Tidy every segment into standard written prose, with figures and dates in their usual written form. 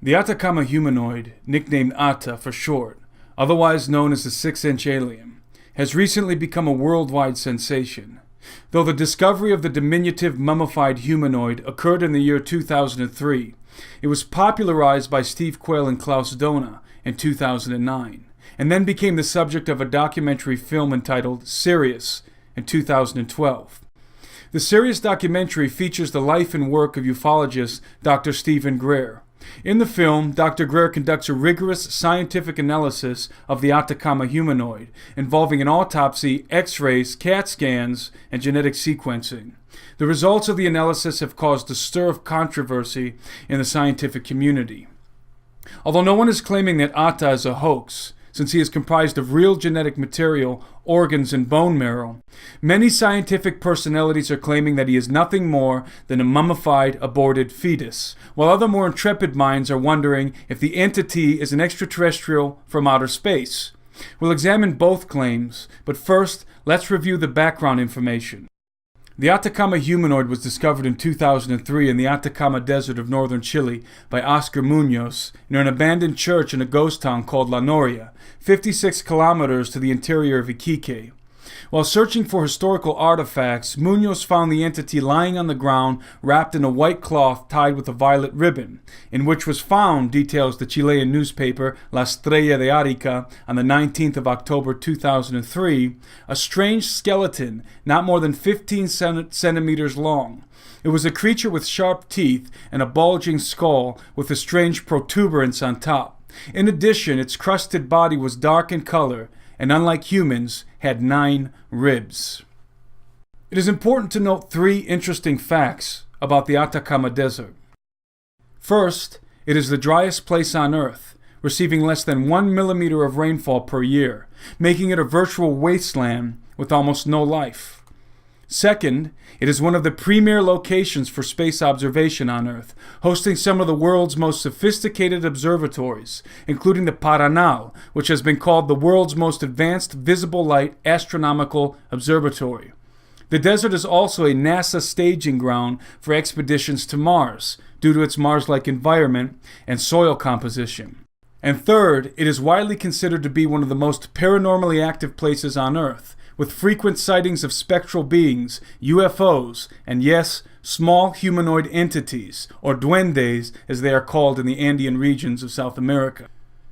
The Atacama Humanoid, nicknamed Ata for short, otherwise known as the 6-inch alien, has recently become a worldwide sensation. Though the discovery of the diminutive mummified humanoid occurred in the year 2003, it was popularized by Steve Quayle and Klaus Dona in 2009, and then became the subject of a documentary film entitled Sirius in 2012. The Sirius documentary features the life and work of ufologist Dr. Stephen Greer. In the film, Dr. Greer conducts a rigorous scientific analysis of the Atacama humanoid, involving an autopsy, x-rays, CAT scans, and genetic sequencing. The results of the analysis have caused a stir of controversy in the scientific community. Although no one is claiming that Ata is a hoax, since he is comprised of real genetic material, organs, and bone marrow, many scientific personalities are claiming that he is nothing more than a mummified, aborted fetus, while other more intrepid minds are wondering if the entity is an extraterrestrial from outer space. We'll examine both claims, but first, let's review the background information. The Atacama humanoid was discovered in 2003 in the Atacama Desert of northern Chile by Oscar Munoz near an abandoned church in a ghost town called La Noria, 56 kilometers to the interior of Iquique. While searching for historical artifacts, Munoz found the entity lying on the ground wrapped in a white cloth tied with a violet ribbon, in which was found, details the Chilean newspaper La Estrella de Arica on the 19th of October 2003, a strange skeleton not more than 15 centimeters long. It was a creature with sharp teeth and a bulging skull with a strange protuberance on top. In addition, its crusted body was dark in color and, unlike humans, had 9 ribs. It is important to note 3 interesting facts about the Atacama Desert. First, it is the driest place on Earth, receiving less than 1 millimeter of rainfall per year, making it a virtual wasteland with almost no life. Second, it is one of the premier locations for space observation on Earth, hosting some of the world's most sophisticated observatories, including the Paranal, which has been called the world's most advanced visible light astronomical observatory. The desert is also a NASA staging ground for expeditions to Mars, due to its Mars-like environment and soil composition. And third, it is widely considered to be one of the most paranormally active places on Earth, with frequent sightings of spectral beings, UFOs, and yes, small humanoid entities, or duendes as they are called in the Andean regions of South America.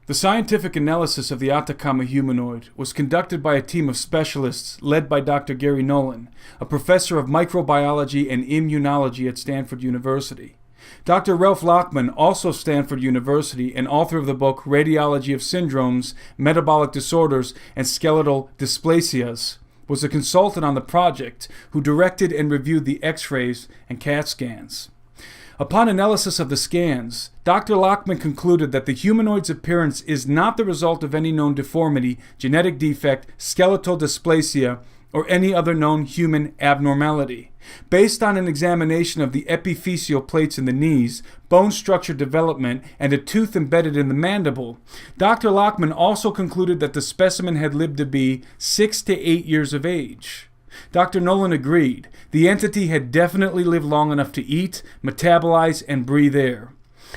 The scientific analysis of the Atacama humanoid was conducted by a team of specialists led by Dr. Gary Nolan, a professor of microbiology and immunology at Stanford University. Dr. Ralph Lachman, also Stanford University, and author of the book Radiology of Syndromes, Metabolic Disorders, and Skeletal Dysplasias, was a consultant on the project who directed and reviewed the X-rays and CAT scans. Upon analysis of the scans, Dr. Lachman concluded that the humanoid's appearance is not the result of any known deformity, genetic defect, skeletal dysplasia, or any other known human abnormality. Based on an examination of the epiphyseal plates in the knees, bone structure development, and a tooth embedded in the mandible, Dr. Lachman also concluded that the specimen had lived to be 6 to 8 years of age. Dr. Nolan agreed. The entity had definitely lived long enough to eat, metabolize, and breathe air.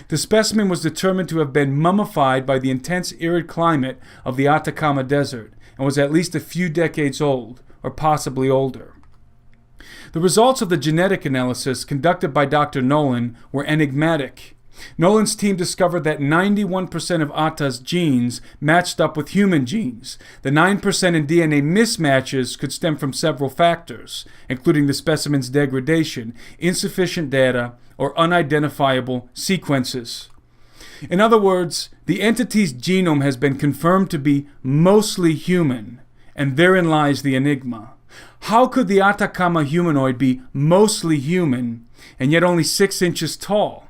The specimen was determined to have been mummified by the intense arid climate of the Atacama Desert and was at least a few decades old, or possibly older. The results of the genetic analysis conducted by Dr. Nolan were enigmatic. Nolan's team discovered that 91% of Ata's genes matched up with human genes. The 9% in DNA mismatches could stem from several factors, including the specimen's degradation, insufficient data, or unidentifiable sequences. In other words, the entity's genome has been confirmed to be mostly human, and therein lies the enigma. How could the Atacama humanoid be mostly human and yet only 6 inches tall?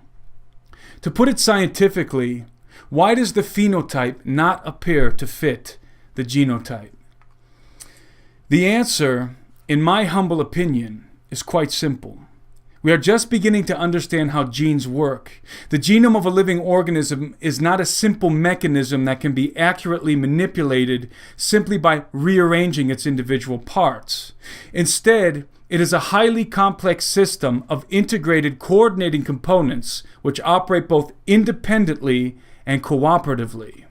To put it scientifically, why does the phenotype not appear to fit the genotype? The answer, in my humble opinion, is quite simple. We are just beginning to understand how genes work. The genome of a living organism is not a simple mechanism that can be accurately manipulated simply by rearranging its individual parts. Instead, It is a highly complex system of integrated coordinating components which operate both independently and cooperatively.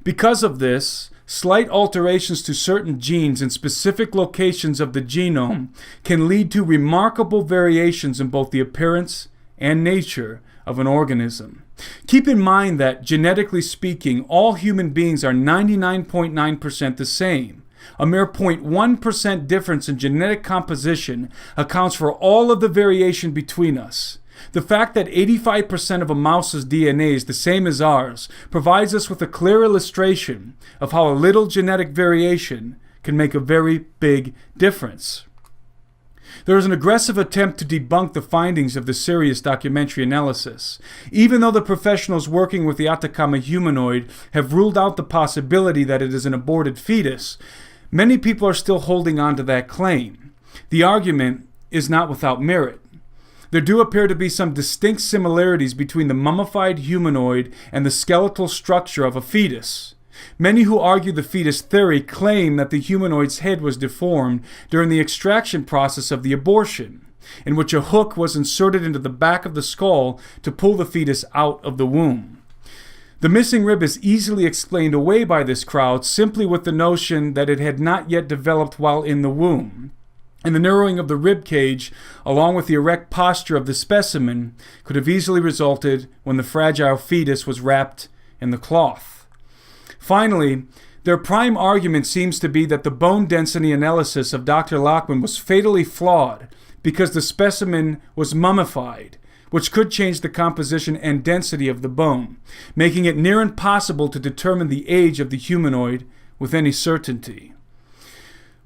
Because of this, slight alterations to certain genes in specific locations of the genome can lead to remarkable variations in both the appearance and nature of an organism. Keep in mind that, genetically speaking, all human beings are 99.9% the same. A mere 0.1% difference in genetic composition accounts for all of the variation between us. The fact that 85% of a mouse's DNA is the same as ours provides us with a clear illustration of how a little genetic variation can make a very big difference. There is an aggressive attempt to debunk the findings of the Sirius documentary analysis. Even though the professionals working with the Atacama Humanoid have ruled out the possibility that it is an aborted fetus, many people are still holding on to that claim. The argument is not without merit. There do appear to be some distinct similarities between the mummified humanoid and the skeletal structure of a fetus. Many who argue the fetus theory claim that the humanoid's head was deformed during the extraction process of the abortion, in which a hook was inserted into the back of the skull to pull the fetus out of the womb. The missing rib is easily explained away by this crowd simply with the notion that it had not yet developed while in the womb. And the narrowing of the rib cage, along with the erect posture of the specimen, could have easily resulted when the fragile fetus was wrapped in the cloth. Finally, their prime argument seems to be that the bone density analysis of Dr. Lachman was fatally flawed because the specimen was mummified, which could change the composition and density of the bone, making it near impossible to determine the age of the humanoid with any certainty.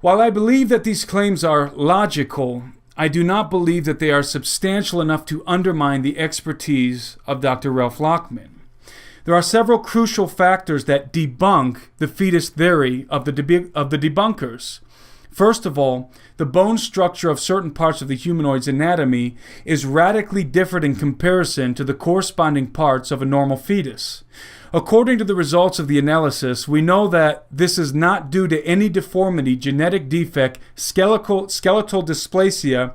While I believe that these claims are logical, I do not believe that they are substantial enough to undermine the expertise of Dr. Ralph Lachman. There are several crucial factors that debunk the fetus theory of the debunkers. First of all, the bone structure of certain parts of the humanoid's anatomy is radically different in comparison to the corresponding parts of a normal fetus. According to the results of the analysis, we know that this is not due to any deformity, genetic defect, skeletal dysplasia,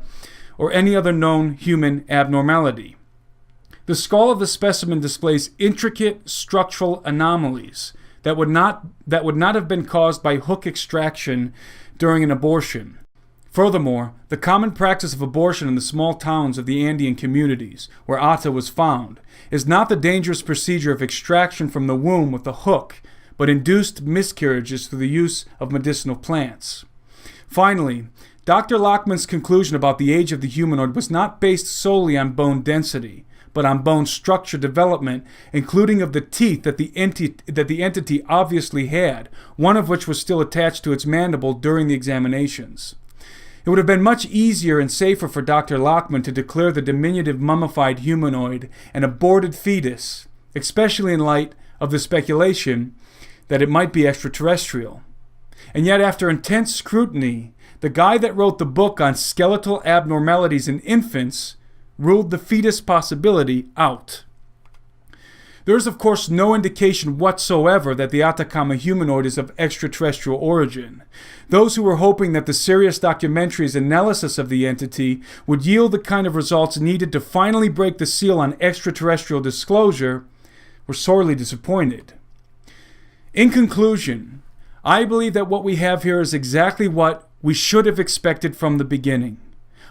or any other known human abnormality. The skull of the specimen displays intricate structural anomalies that would not have been caused by hook extraction during an abortion. Furthermore, the common practice of abortion in the small towns of the Andean communities, where Ata was found, is not the dangerous procedure of extraction from the womb with a hook, but induced miscarriages through the use of medicinal plants. Finally, Dr. Lachman's conclusion about the age of the humanoid was not based solely on bone density, but on bone structure development, including of the teeth that the entity obviously had, one of which was still attached to its mandible during the examinations. It would have been much easier and safer for Dr. Lachman to declare the diminutive mummified humanoid an aborted fetus, especially in light of the speculation that it might be extraterrestrial. And yet, after intense scrutiny, the guy that wrote the book on skeletal abnormalities in infants ruled the fetus possibility out. There is, of course, no indication whatsoever that the Atacama Humanoid is of extraterrestrial origin. Those who were hoping that the Sirius documentary's analysis of the entity would yield the kind of results needed to finally break the seal on extraterrestrial disclosure were sorely disappointed. In conclusion, I believe that what we have here is exactly what we should have expected from the beginning.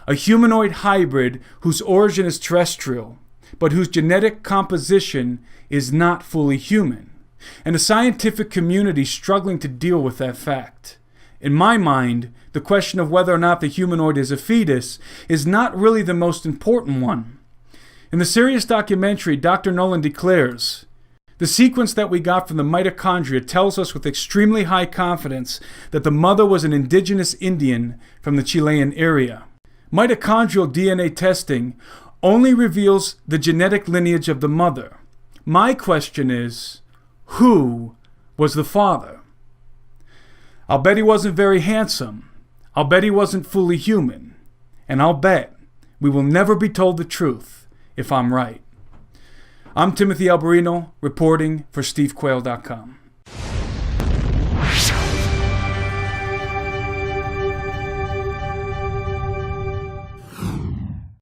A humanoid hybrid whose origin is terrestrial, but whose genetic composition is not fully human, and a scientific community struggling to deal with that fact. In my mind, the question of whether or not the humanoid is a fetus is not really the most important one. In the Sirius documentary, Dr. Nolan declares, "The sequence that we got from the mitochondria tells us with extremely high confidence that the mother was an indigenous Indian from the Chilean area. Mitochondrial DNA testing only reveals the genetic lineage of the mother. My question is, who was the father? I'll bet he wasn't very handsome. I'll bet he wasn't fully human. And I'll bet we will never be told the truth if I'm right." I'm Timothy Alberino, reporting for SteveQuail.com.